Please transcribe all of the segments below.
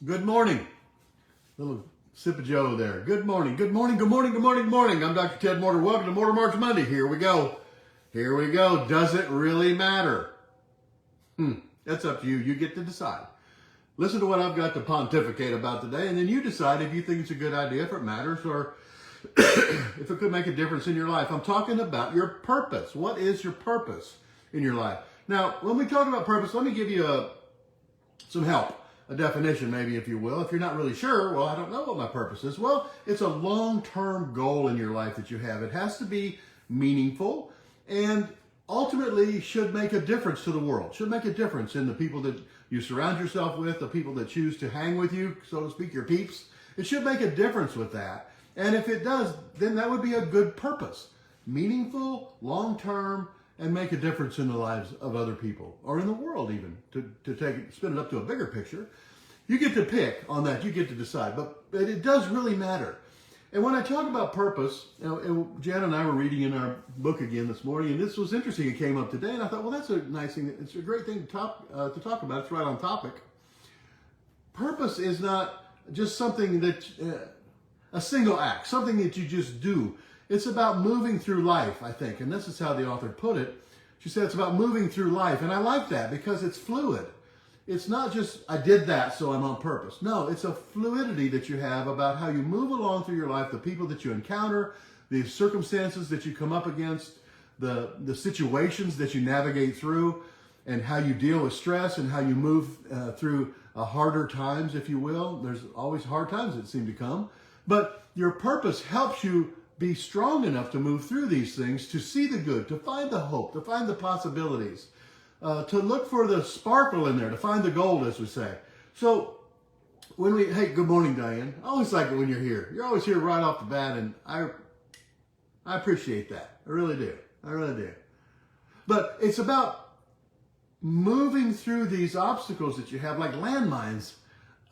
Good morning. Little sip of Joe there. Good morning, good morning, good morning, good morning, good morning. I'm Dr. Ted Morter. Welcome to Morter March Monday. Here we go. Here we go. Does it really matter? That's up to you. You get to decide. Listen to what I've got to pontificate about today, and then you decide if you think it's a good idea, if it matters, or if it could make a difference in your life. I'm talking about your purpose. What is your purpose in your life? Now, when we talk about purpose, let me give you some help. A definition, maybe, if you will. If you're not really sure, well, I don't know what my purpose is. Well, it's a long-term goal in your life that you have. It has to be meaningful and ultimately should make a difference to the world, should make a difference in the people that you surround yourself with, the people that choose to hang with you, so to speak, your peeps. It should make a difference with that. And if it does, then that would be a good purpose. Meaningful, long-term, and make a difference in the lives of other people, or in the world even, to spin it up to a bigger picture. You get to pick on that, you get to decide, but it does really matter. And when I talk about purpose, Jan and I were reading in our book again this morning, and this was interesting, it came up today, and I thought, well, that's a nice thing, it's a great thing to talk about, it's right on topic. Purpose is not just something that, a single act, something that you just do. It's about moving through life, I think, and this is how the author put it. She said it's about moving through life, and I like that because it's fluid. It's not just, I did that, so I'm on purpose. No, it's a fluidity that you have about how you move along through your life, the people that you encounter, the circumstances that you come up against, the situations that you navigate through, and how you deal with stress and how you move through harder times, if you will. There's always hard times that seem to come, but your purpose helps you be strong enough to move through these things, to see the good, to find the hope, to find the possibilities, to look for the sparkle in there, to find the gold, as we say. So hey, good morning, Diane. I always like it when you're here. You're always here right off the bat, and I appreciate that. I really do. I really do. But it's about moving through these obstacles that you have, like landmines,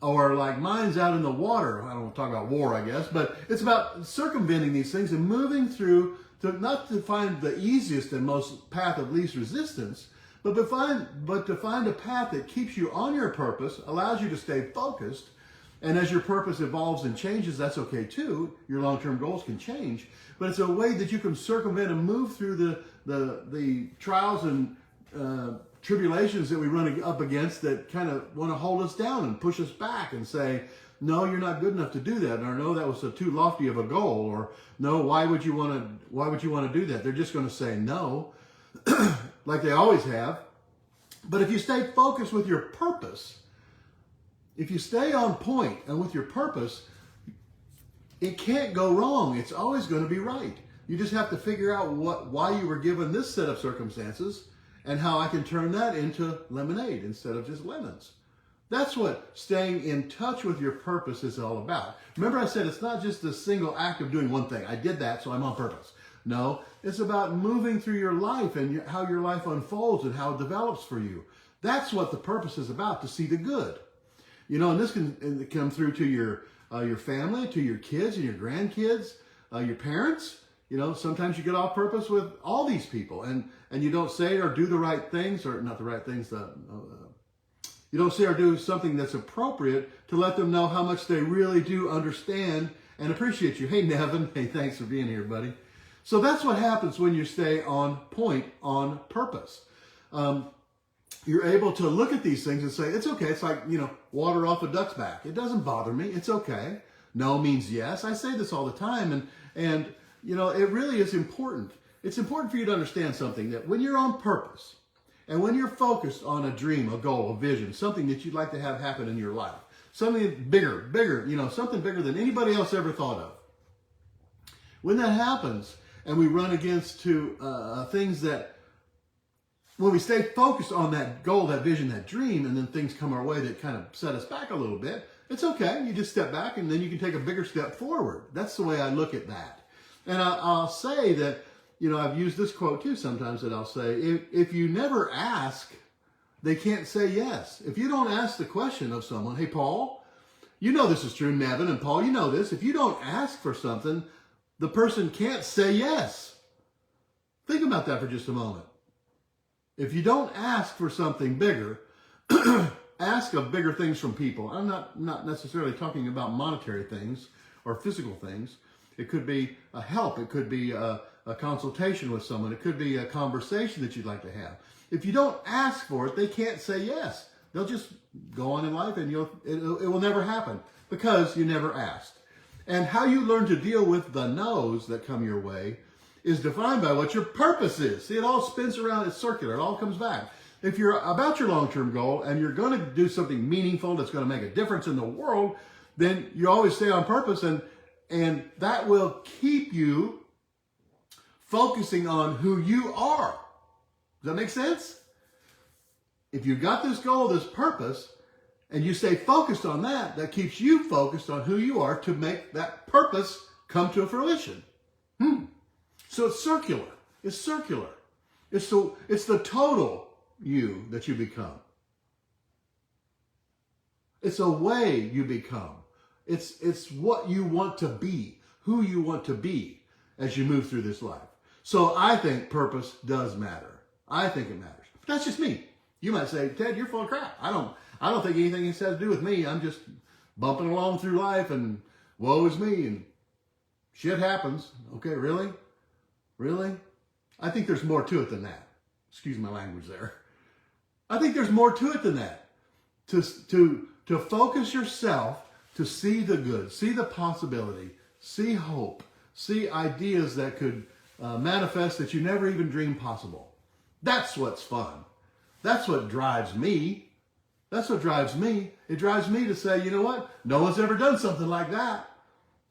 or like mines out in the water. I don't want to talk about war, I guess, but it's about circumventing these things and moving through, not to find the easiest and most path of least resistance, but to find a path that keeps you on your purpose, allows you to stay focused, and as your purpose evolves and changes, that's okay too. Your long-term goals can change, but it's a way that you can circumvent and move through the trials and tribulations that we run up against that kind of want to hold us down and push us back and say, no, you're not good enough to do that, or no, that was too lofty of a goal, or no, why would you want to do that? They're just going to say no, like they always have. But if you stay focused with your purpose, if you stay on point and with your purpose, it can't go wrong. It's always going to be right. You just have to figure out why you were given this set of circumstances, and how I can turn that into lemonade instead of just lemons. That's what staying in touch with your purpose is all about. Remember I said it's not just a single act of doing one thing. I did that, so I'm on purpose. No, it's about moving through your life and how your life unfolds and how it develops for you. That's what the purpose is about, to see the good. You know, and this can come through to your family, to your kids and your grandkids, your parents. You know, sometimes you get off purpose with all these people, and you don't say or do the right things, or not the right things, you don't say or do something that's appropriate to let them know how much they really do understand and appreciate you. Hey, Nevin, hey, thanks for being here, buddy. So that's what happens when you stay on point, on purpose. You're able to look at these things and say, it's okay. It's like, water off a duck's back. It doesn't bother me. It's okay. No means yes. I say this all the time, and it really is important. It's important for you to understand something, that when you're on purpose and when you're focused on a dream, a goal, a vision, something that you'd like to have happen in your life, something bigger, something bigger than anybody else ever thought of. When that happens and we run against things that, when we stay focused on that goal, that vision, that dream, and then things come our way that kind of set us back a little bit, it's okay. You just step back and then you can take a bigger step forward. That's the way I look at that. And I'll say that, I've used this quote too sometimes, that I'll say, if you never ask, they can't say yes. If you don't ask the question of someone, hey, Paul, this is true, Nevin and Paul, this. If you don't ask for something, the person can't say yes. Think about that for just a moment. If you don't ask for something bigger, ask of bigger things from people. I'm not necessarily talking about monetary things or physical things. It could be a help. It could be a consultation with someone. It could be a conversation that you'd like to have. If you don't ask for it, they can't say yes. They'll just go on in life and it will never happen because you never asked. And how you learn to deal with the no's that come your way is defined by what your purpose is. See, it all spins around. It's circular. It all comes back. If you're about your long-term goal and you're going to do something meaningful that's going to make a difference in the world, then you always stay on purpose, and that will keep you focusing on who you are. Does that make sense? If you've got this goal, this purpose, and you stay focused on that, that keeps you focused on who you are to make that purpose come to fruition. So it's circular. It's circular. It's the total you that you become. It's a way you become. It's what you want to be, who you want to be as you move through this life. So I think purpose does matter. I think it matters. But that's just me. You might say, Ted, you're full of crap. I don't think anything has to do with me. I'm just bumping along through life and woe is me and shit happens. Okay, really? Really? I think there's more to it than that. Excuse my language there. I think there's more to it than that. To focus yourself to see the good, see the possibility, see hope, see ideas that could manifest that you never even dreamed possible. That's what's fun. That's what drives me. That's what drives me. It drives me to say, you know what? No one's ever done something like that.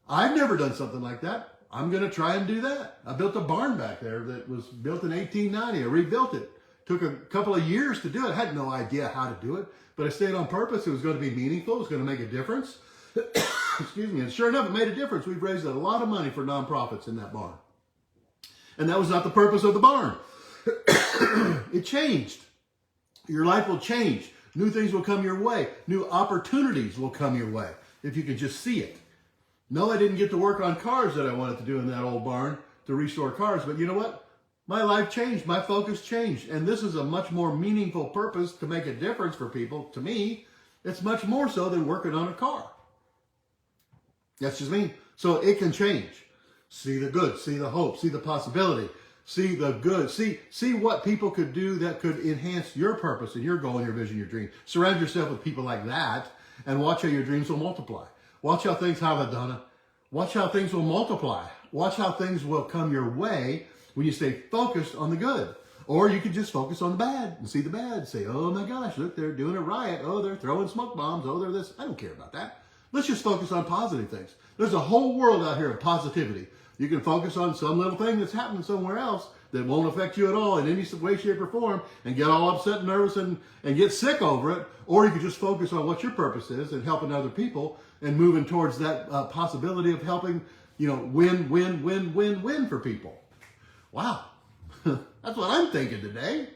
I've never done something like that. I'm going to try and do that. I built a barn back there that was built in 1890. I rebuilt it. Took a couple of years to do it. I had no idea how to do it, but I stayed on purpose. It was going to be meaningful. It was going to make a difference. Excuse me. And sure enough, it made a difference. We've raised a lot of money for nonprofits in that barn. And that was not the purpose of the barn. It changed. Your life will change. New things will come your way. New opportunities will come your way if you can just see it. No, I didn't get to work on cars that I wanted to do in that old barn to restore cars. But you know what? My life changed. My focus changed. And this is a much more meaningful purpose to make a difference for people. To me, it's much more so than working on a car. That's just me. So it can change. See the good. See the hope. See the possibility. See the good. See what people could do that could enhance your purpose and your goal and your vision, your dream. Surround yourself with people like that and watch how your dreams will multiply. Watch how things, Donna. Watch how things will multiply. Watch how things will come your way when you stay focused on the good. Or you could just focus on the bad and see the bad and say, oh my gosh, look, they're doing a riot. Oh, they're throwing smoke bombs. Oh, they're this. I don't care about that. Let's just focus on positive things. There's a whole world out here of positivity. You can focus on some little thing that's happening somewhere else that won't affect you at all in any way, shape, or form and get all upset and nervous and get sick over it. Or you could just focus on what your purpose is and helping other people and moving towards that possibility of helping, win for people. Wow. That's what I'm thinking today.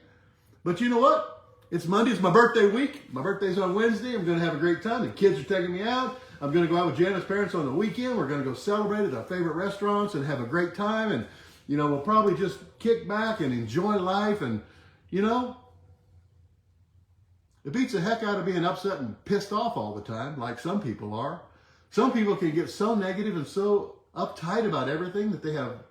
But you know what? It's Monday. It's my birthday week. My birthday's on Wednesday. I'm going to have a great time. The kids are taking me out. I'm going to go out with Janet's parents on the weekend. We're going to go celebrate at our favorite restaurants and have a great time. And, we'll probably just kick back and enjoy life. And, it beats the heck out of being upset and pissed off all the time, like some people are. Some people can get so negative and so uptight about everything that they have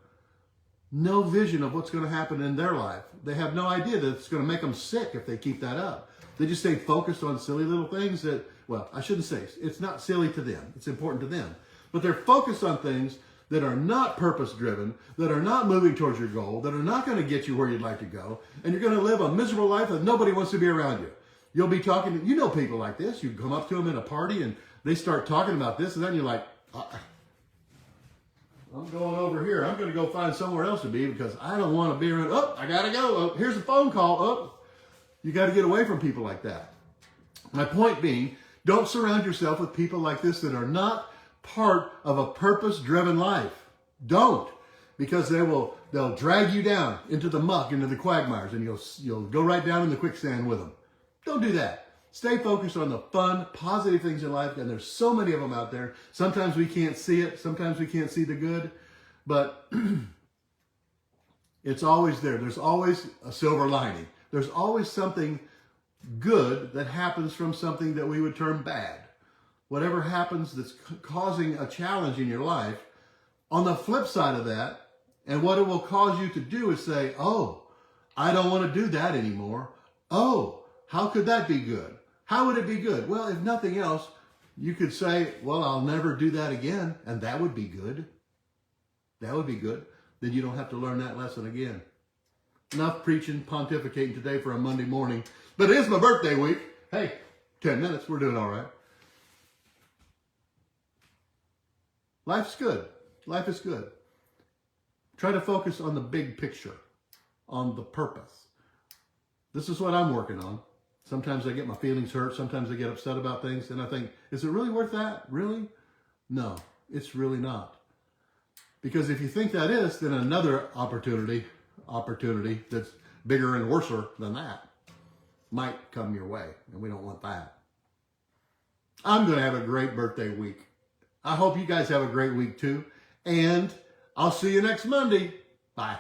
no vision of what's going to happen in their life. They have no idea that it's going to make them sick if they keep that up. They just stay focused on silly little things that, well, I shouldn't say, it's not silly to them. It's important to them. But they're focused on things that are not purpose-driven, that are not moving towards your goal, that are not going to get you where you'd like to go, and you're going to live a miserable life that nobody wants to be around you. You'll be talking to, people like this. You come up to them in a party, and they start talking about this, and then you're like, I'm going over here. I'm going to go find somewhere else to be because I don't want to be around. Oh, I got to go. Oh, here's a phone call. Oh, you got to get away from people like that. My point being, don't surround yourself with people like this that are not part of a purpose-driven life. Don't, because they'll drag you down into the muck, into the quagmires, and you'll go right down in the quicksand with them. Don't do that. Stay focused on the fun, positive things in life, and there's so many of them out there. Sometimes we can't see it. Sometimes we can't see the good, but it's always there. There's always a silver lining. There's always something good that happens from something that we would term bad. Whatever happens that's causing a challenge in your life, on the flip side of that, and what it will cause you to do is say, oh, I don't want to do that anymore. Oh, how could that be good? How would it be good? Well, if nothing else, you could say, well, I'll never do that again, and that would be good. That would be good. Then you don't have to learn that lesson again. Enough preaching, pontificating today for a Monday morning. But it is my birthday week. Hey, 10 minutes, we're doing all right. Life's good. Life is good. Try to focus on the big picture, on the purpose. This is what I'm working on. Sometimes I get my feelings hurt. Sometimes I get upset about things. And I think, is it really worth that? Really? No, it's really not. Because if you think that is, then another opportunity that's bigger and worser than that might come your way. And we don't want that. I'm going to have a great birthday week. I hope you guys have a great week too. And I'll see you next Monday. Bye.